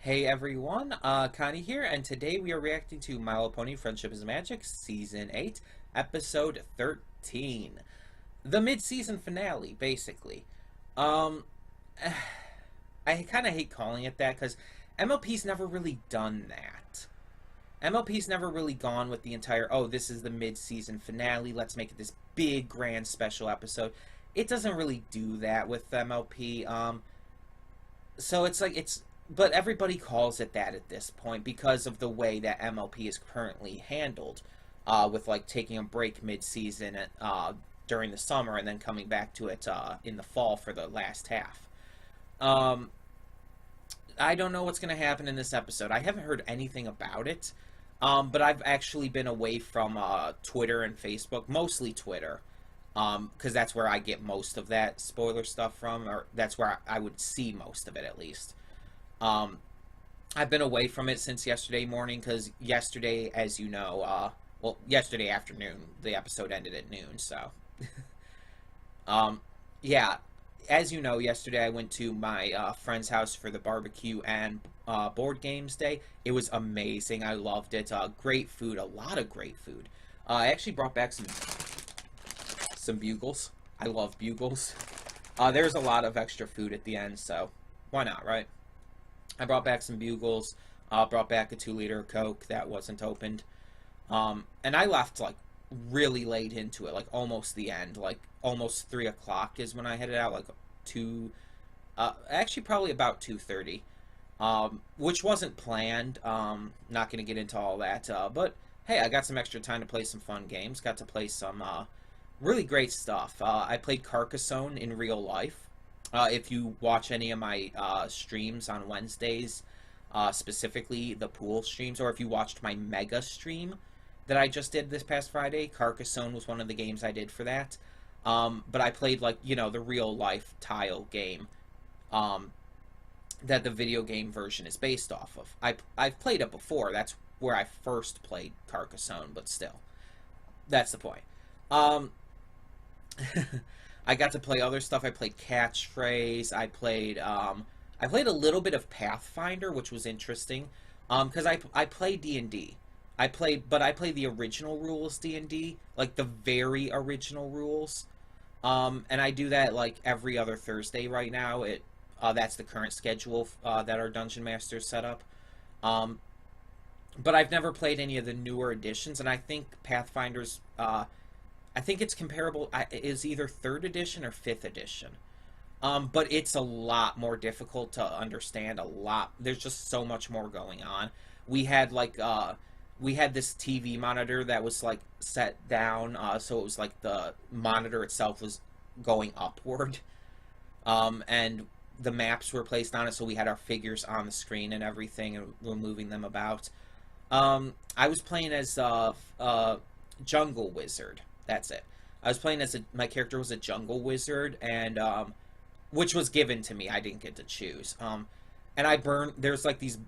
Hey everyone, Connie here, and today we are reacting to My Little Pony Friendship is Magic, Season 8, Episode 13. The mid-season finale, basically. Um, I kind of hate calling it that, because MLP's never really done that. MLP's never really gone with the entire, oh, this is the mid-season finale, let's make it this big, grand, special episode. It doesn't really do that with MLP, so but everybody calls it that at this point because of the way that MLP is currently handled, with like taking a break mid-season during the summer and then coming back to it in the fall for the last half. Um, I don't know what's going to happen in this episode. I haven't heard anything about it, but I've actually been away from Twitter and Facebook, mostly Twitter, because that's where I get most of that spoiler stuff from, or that's where I would see most of it at least. Um, I've been away from it since yesterday morning because yesterday, as you know, yesterday afternoon, the episode ended at noon. So, um, yeah, as you know, yesterday I went to my friend's house for the barbecue and board games day. It was amazing. I loved it. Great food, a lot of great food. I actually brought back some bugles. I love bugles. There's a lot of extra food at the end, so why not, right? I brought back some bugles, brought back a 2-liter Coke that wasn't opened. And I left like really late into it, like almost the end, like almost 3 o'clock is when I headed out, like actually probably about 2:30, which wasn't planned. Not going to get into all that, but hey, I got some extra time to play some fun games, got to play some really great stuff. I played Carcassonne in real life. If you watch any of my streams on Wednesdays, specifically the pool streams, or if you watched my mega stream that I just did this past Friday, Carcassonne was one of the games I did for that. But I played, like, you know, the real life tile game that the video game version is based off of. I've played it before. That's where I first played Carcassonne, but still, that's the point. Um, I got to play other stuff. I played Catchphrase. I played a little bit of Pathfinder, which was interesting. Because I play D&D. But I play the original rules D&D, like the very original rules. And I do that like every other Thursday right now. That's the current schedule that our Dungeon Master's set up. But I've never played any of the newer editions, and I think Pathfinder's I think it's comparable. Is either 3rd edition or 5th edition. But it's a lot more difficult to understand. There's just so much more going on. We had we had this TV monitor that was like set down, so it was like the monitor itself was going upward, and the maps were placed on it, so we had our figures on the screen and everything, and we're moving them about. I was playing as Jungle Wizard. That's it. I was playing as my character was a jungle wizard, and which was given to me. I didn't get to choose. And there's like these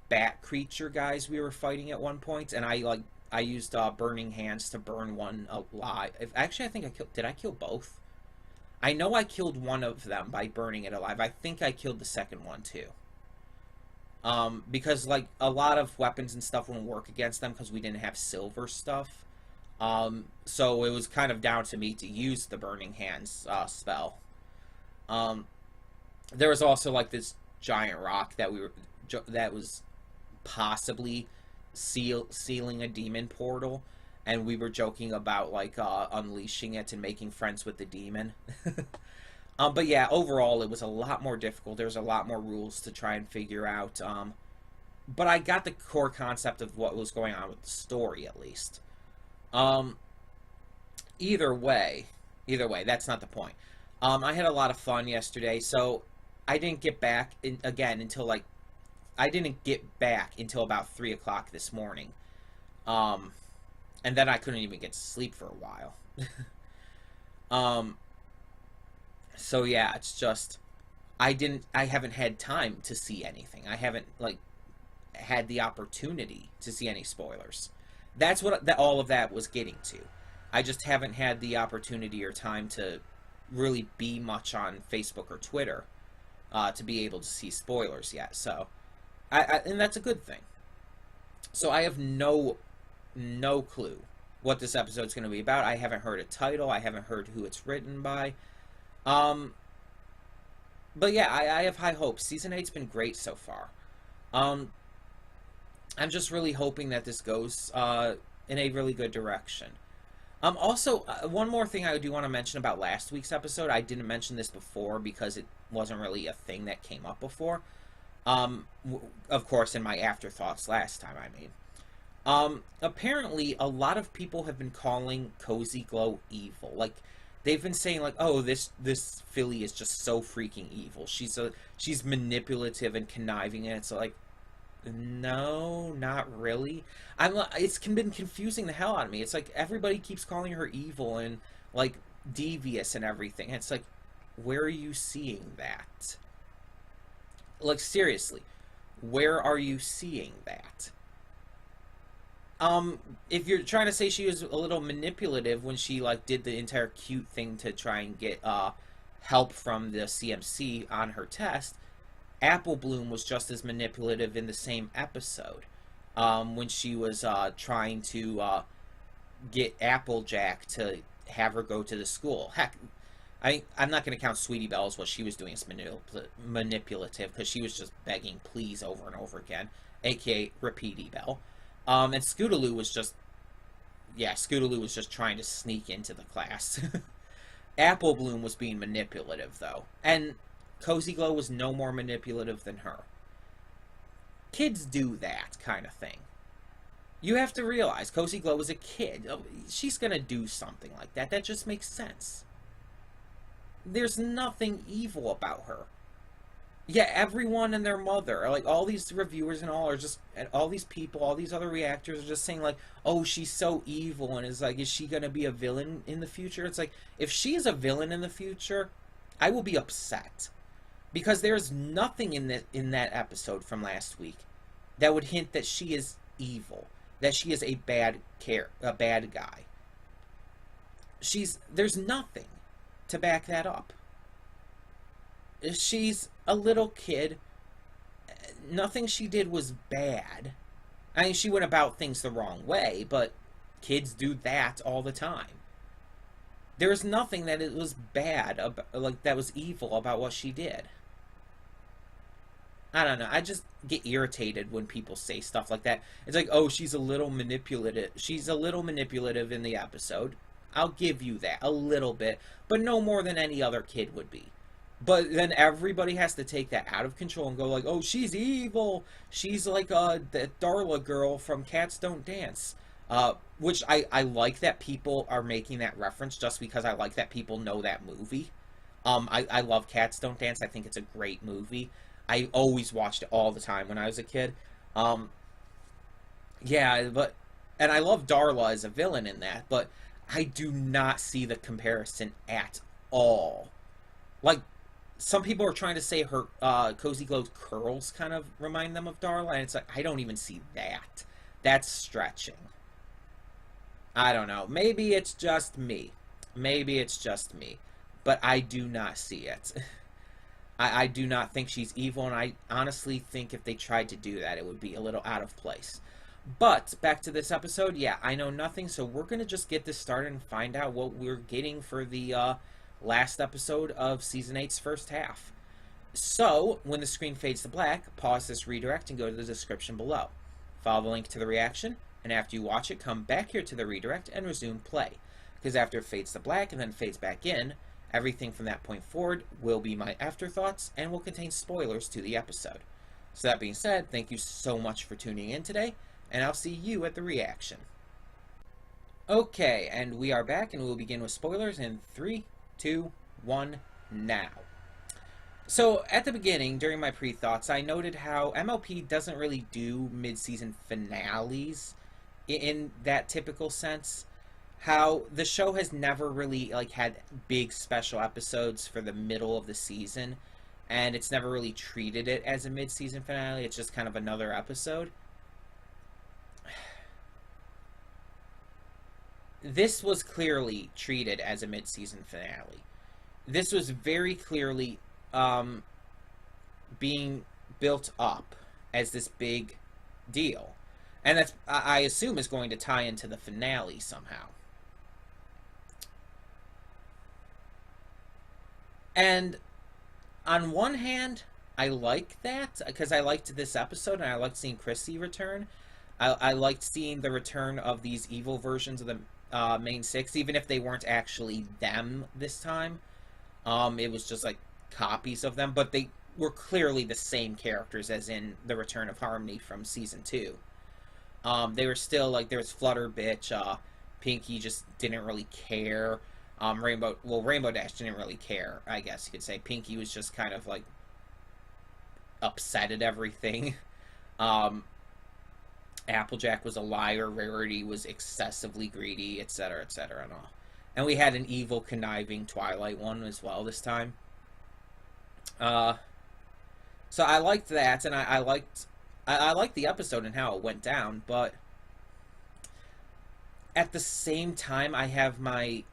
bat creature guys we were fighting at one point, and I used burning hands to burn one alive. Actually, I think did I kill both? I know I killed one of them by burning it alive. I think I killed the second one too. Because like a lot of weapons and stuff wouldn't work against them because we didn't have silver stuff. So it was kind of down to me to use the Burning Hands spell. There was also like this giant rock that was possibly sealing a demon portal, and we were joking about like unleashing it and making friends with the demon. But yeah, overall it was a lot more difficult. There's a lot more rules to try and figure out. But I got the core concept of what was going on with the story at least. Um, either way, that's not the point. I had a lot of fun yesterday, so I didn't get back I didn't get back until about 3 o'clock this morning. And then I couldn't even get to sleep for a while. um, so yeah, it's just, I haven't had time to see anything. I haven't, like, had the opportunity to see any spoilers. That's what all of that was getting to. I just haven't had the opportunity or time to really be much on Facebook or Twitter to be able to see spoilers yet. So And that's a good thing. So I have no clue what this episode's going to be about. I haven't heard a title. I haven't heard who it's written by. Um, but yeah, I have high hopes. Season 8's been great so far. Um, I'm just really hoping that this goes in a really good direction. Also, one more thing I do want to mention about last week's episode. I didn't mention this before because it wasn't really a thing that came up before. Of course, in my afterthoughts last time, I mean. Apparently, a lot of people have been calling Cozy Glow evil. Like, they've been saying, like, oh, this filly is just so freaking evil. She's manipulative and conniving, and it's like, no, not really. It's been confusing the hell out of me. It's like everybody keeps calling her evil and like devious and everything. It's like, where are you seeing that? Like, seriously, where are you seeing that? If you're trying to say she was a little manipulative when she like did the entire cute thing to try and get help from the CMC on her test, Apple Bloom was just as manipulative in the same episode. When she was trying to get Applejack to have her go to the school. Heck, I'm not going to count Sweetie Belle as what she was doing as manipulative, because she was just begging please over and over again, aka Repeaty Belle. And Scootaloo was just, yeah, Scootaloo was just trying to sneak into the class. Apple Bloom was being manipulative, though. And Cozy Glow was no more manipulative than her. Kids do that kind of thing. You have to realize Cozy Glow is a kid. She's going to do something like that. That just makes sense. There's nothing evil about her. Yeah, everyone and their mother, like all these reviewers and all, are just, and all these people, all these other reactors are just saying like, oh, she's so evil, and is like, is she gonna be a villain in the future? It's like, if she is a villain in the future, I will be upset, because there's nothing in that episode from last week that would hint that she is evil, that she is a bad guy. There's nothing to back that up. She's a little kid. Nothing she did was bad. I mean, she went about things the wrong way, but kids do that all the time. There's nothing that it was bad, like that was evil about what she did. I don't know. I just get irritated when people say stuff like that. It's like, oh, she's a little manipulative. She's a little manipulative in the episode. I'll give you that, a little bit, but no more than any other kid would be. But then everybody has to take that out of control and go like, oh, she's evil. She's like the Darla girl from Cats Don't Dance. Which I like that people are making that reference, just because I like that people know that movie. I love Cats Don't Dance. I think it's a great movie. I always watched it all the time when I was a kid. Yeah, and I love Darla as a villain in that, but I do not see the comparison at all. Like, some people are trying to say her Cozy Glow's curls kind of remind them of Darla, and it's like, I don't even see that. That's stretching. I don't know. Maybe it's just me. Maybe it's just me. But I do not see it. I do not think she's evil, and I honestly think if they tried to do that, it would be a little out of place. But, back to this episode, yeah, I know nothing, so we're going to just get this started and find out what we're getting for the last episode of Season 8's first half. So, when the screen fades to black, pause this redirect and go to the description below. Follow the link to the reaction, and after you watch it, come back here to the redirect and resume play. Because after it fades to black and then fades back in, everything from that point forward will be my afterthoughts and will contain spoilers to the episode. So that being said, thank you so much for tuning in today, and I'll see you at the reaction. Okay, and we are back, and we'll begin with spoilers in 3, 2, 1, now. So, at the beginning, during my pre-thoughts, I noted how MLP doesn't really do mid-season finales in that typical sense. How the show has never really, like, had big special episodes for the middle of the season, and it's never really treated it as a mid-season finale. It's just kind of another episode. This was clearly treated as a mid-season finale. This was very clearly being built up as this big deal. And that's, I assume, is going to tie into the finale somehow. And on one hand, I like that because I liked this episode and I liked seeing Chrissy return. I liked seeing the return of these evil versions of the main six, even if they weren't actually them this time. It was just like copies of them, but they were clearly the same characters as in the Return of Harmony from season 2. They were still like, there was Flutter Bitch, Pinky just didn't really care. Rainbow Dash didn't really care, I guess you could say. Pinky was just kind of like upset at everything. Applejack was a liar, Rarity was excessively greedy, etc., etc., and all. And we had an evil, conniving Twilight one as well this time. So I liked that, and I liked the episode and how it went down, but at the same time, I have I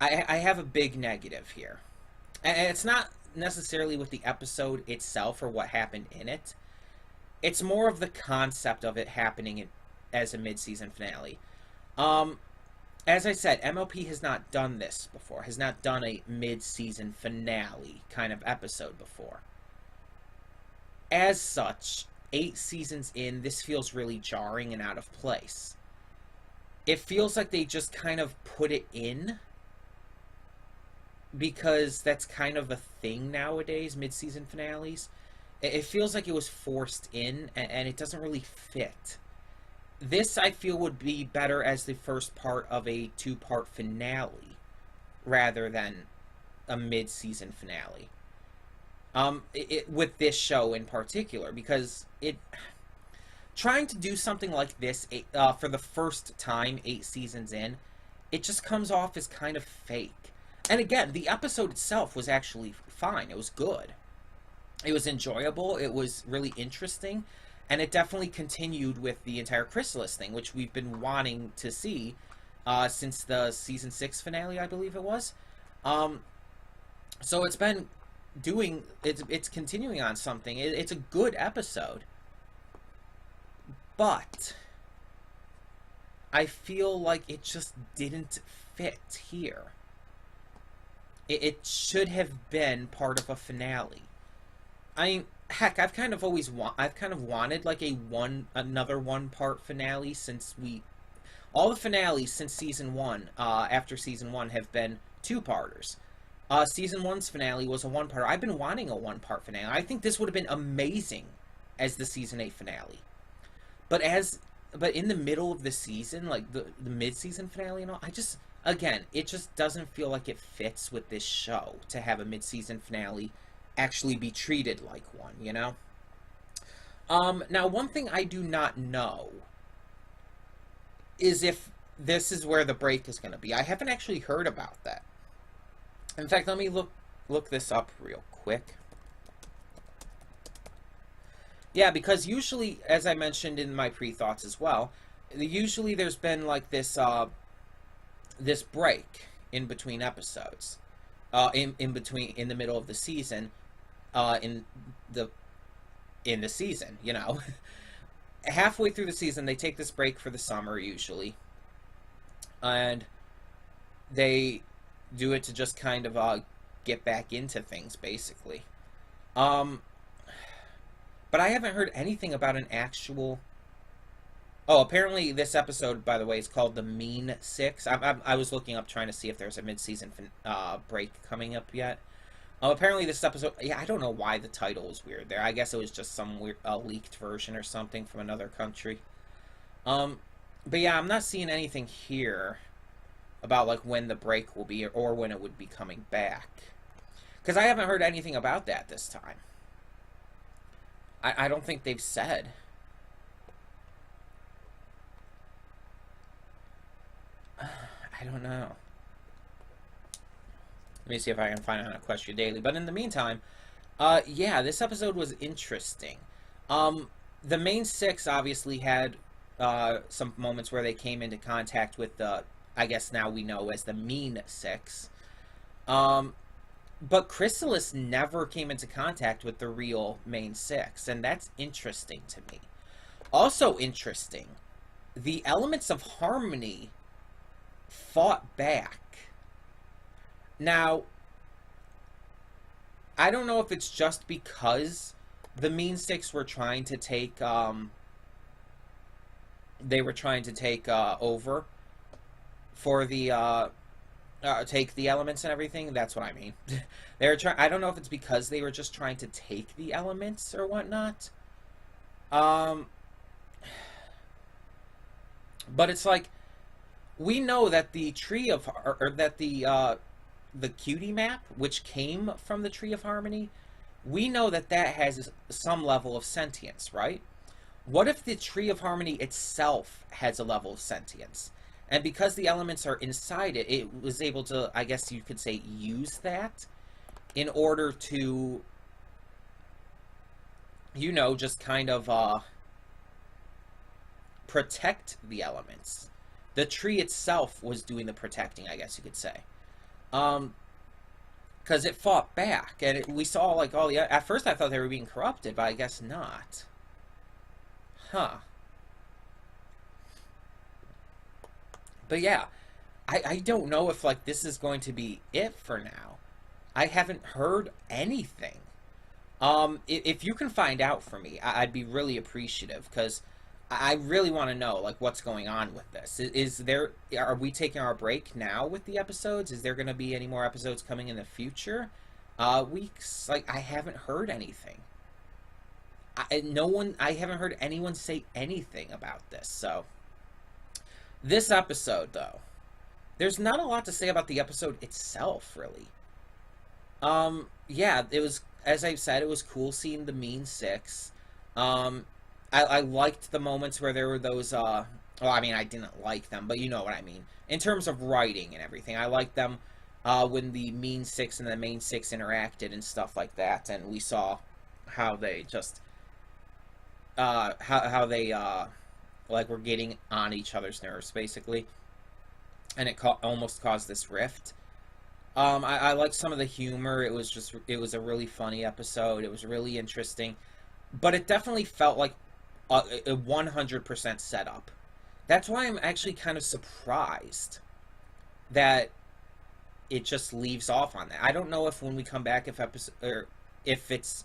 have a big negative here. And it's not necessarily with the episode itself or what happened in it. It's more of the concept of it happening as a mid-season finale. As I said, MLP has not done this before, has not done a mid-season finale kind of episode before. As such, 8 seasons in, this feels really jarring and out of place. It feels like they just kind of put it in because that's kind of a thing nowadays, mid-season finales. It feels like it was forced in, and it doesn't really fit. This, I feel, would be better as the first part of a 2-part finale, rather than a mid-season finale. With this show in particular, because trying to do something like this for the first time 8 seasons in, it just comes off as kind of fake. And again, the episode itself was actually fine. It was good. It was enjoyable. It was really interesting. And it definitely continued with the entire Chrysalis thing, which we've been wanting to see since the season 6 finale, I believe it was. So it's been it's continuing on something. It's a good episode. But I feel like it just didn't fit here. It should have been part of a finale. I mean, heck, I've kind of wanted like another 1-part finale since all the finales since season 1, after season 1, have been 2-parters. Season 1's finale was a 1-parter. I've been wanting a 1-part finale. I think this would have been amazing as the season 8 finale. But in the middle of the season, like the mid-season finale and all, again, it just doesn't feel like it fits with this show to have a mid-season finale actually be treated like one, you know? Now, one thing I do not know is if this is where the break is going to be. I haven't actually heard about that. In fact, let me look this up real quick. Yeah, because usually, as I mentioned in my pre-thoughts as well, usually there's been like this this break in between episodes, in the middle of the season, in the season, you know. Halfway through the season, they take this break for the summer usually, and they do it to just kind of get back into things, basically. But I haven't heard anything about an actual... Oh, apparently this episode, by the way, is called The Mean Six. I was looking up trying to see if there's a mid-season break coming up yet. Apparently this episode... Yeah, I don't know why the title is weird there. I guess it was just some weird leaked version or something from another country. But yeah, I'm not seeing anything here about like when the break will be or when it would be coming back. Because I haven't heard anything about that this time. I don't think they've said. I don't know. Let me see if I can find it on Equestria Daily. But in the meantime, yeah, this episode was interesting. The main six obviously had some moments where they came into contact with the, I guess now we know as the Mean Six. but Chrysalis never came into contact with the real main six, and that's interesting to me. Also interesting, the elements of harmony fought back. Now, I don't know if it's just because the mean six were trying to take over for the take the elements and everything. That's what I mean. They were trying. I don't know if it's because they were just trying to take the elements or whatnot. Um, but it's like we know that the tree of or that the cutie map, which came from the tree of harmony, we know that that has some level of sentience, right? What if the tree of harmony itself has a level of sentience? And because the elements are inside it, it was able to, I guess you could say, use that in order to, just kind of protect the elements. The tree itself was doing the protecting, I guess you could say. Because it fought back, and we saw, like, all the... At first I thought they were being corrupted, but I guess not. Huh. But yeah, I don't know if, like, this is going to be it for now. I haven't heard anything. If you can find out for me, I'd be really appreciative, because I really want to know, like, what's going on with this. Are we taking our break now with the episodes? Is there going to be any more episodes coming in the future weeks? Like, I haven't heard anything. I haven't heard anyone say anything about this, so. This episode, though, there's not a lot to say about the episode itself, really. Yeah, it was, as I said, it was cool seeing the Mean Six. I liked the moments where there were those, well, I mean, I didn't like them, but you know what I mean. In terms of writing and everything, I liked them when the Mean Six and the Main Six interacted and stuff like that, and we saw how they just, how they, like, were getting on each other's nerves, basically. And it almost caused this rift. I liked some of the humor. It was a really funny episode. It was really interesting. But it definitely felt like a 100% setup. That's why I'm actually kind of surprised that it just leaves off on that. I don't know if when we come back, if it's...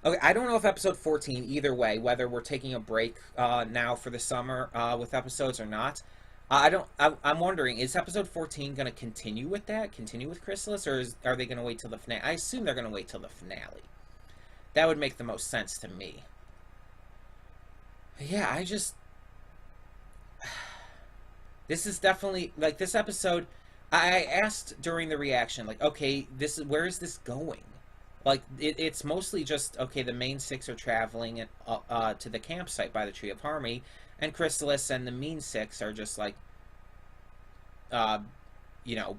Okay, I don't know if episode 14, either way, whether we're taking a break now for the summer with episodes or not. I'm wondering, is episode 14 going to continue with that? Continue with Chrysalis? Or are they going to wait till the finale? I assume they're going to wait till the finale. That would make the most sense to me. Yeah, this is definitely, like, this episode, I asked during the reaction, like, okay, where is this going? Like, it's mostly just, okay, the Main Six are traveling to the campsite by the Tree of Harmony, and Chrysalis and the Mean Six are just, like,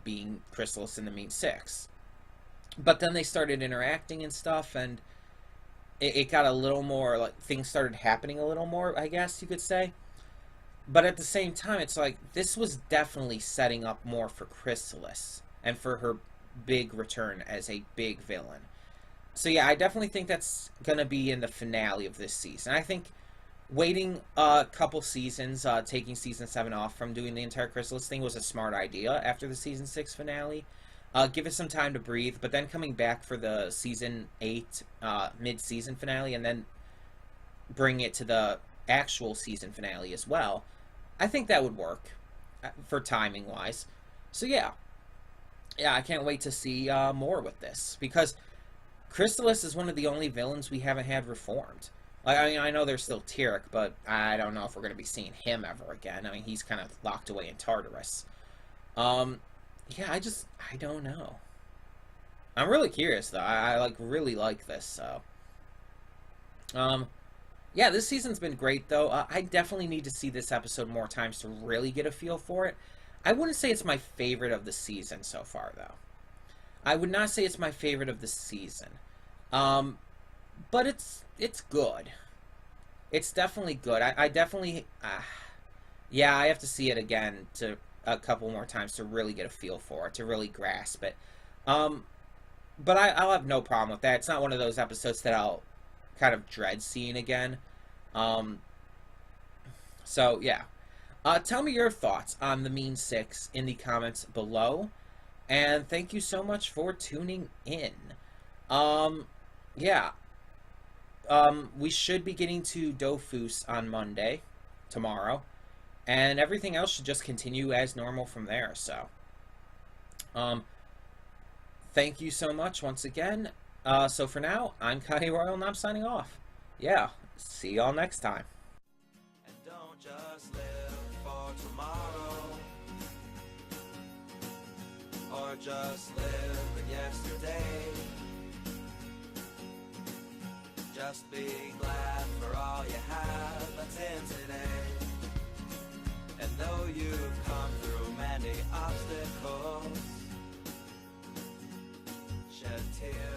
being Chrysalis and the Mean Six. But then they started interacting and stuff, and it got a little more, like, things started happening a little more, I guess you could say. But at the same time, it's like, this was definitely setting up more for Chrysalis, and for her big return as a big villain. So yeah, I definitely think that's going to be in the finale of this season. I think waiting a couple seasons, taking Season 7 off from doing the entire Chrysalis thing was a smart idea after the Season 6 finale. Give it some time to breathe, but then coming back for the Season 8 mid-season finale, and then bring it to the actual season finale as well, I think that would work for timing-wise. So yeah, I can't wait to see more with this, because Chrysalis is one of the only villains we haven't had reformed. Like, I mean, I know there's still Tyrek, but I don't know if we're going to be seeing him ever again. I mean, he's kind of locked away in Tartarus. Yeah, I don't know. I'm really curious, though. I really like this, so. Yeah, this season's been great, though. I definitely need to see this episode more times to really get a feel for it. I wouldn't say it's my favorite of the season so far, though. I would not say it's my favorite of the season. But it's good. It's definitely good. I definitely... yeah, I have to see it again a couple more times to really get a feel for it, to really grasp it. but I'll have no problem with that. It's not one of those episodes that I'll kind of dread seeing again. Um, so yeah. Tell me your thoughts on the Mean Six in the comments below. And thank you so much for tuning in. Um, yeah. We should be getting to Dofus on Monday, tomorrow. And everything else should just continue as normal from there. So, um, thank you so much once again. So for now, I'm Connie Royal and I'm signing off. Yeah, see y'all next time. And don't just live for tomorrow, or just live in yesterday. Just be glad for all you have that's in today. And though you've come through many obstacles, shed tears.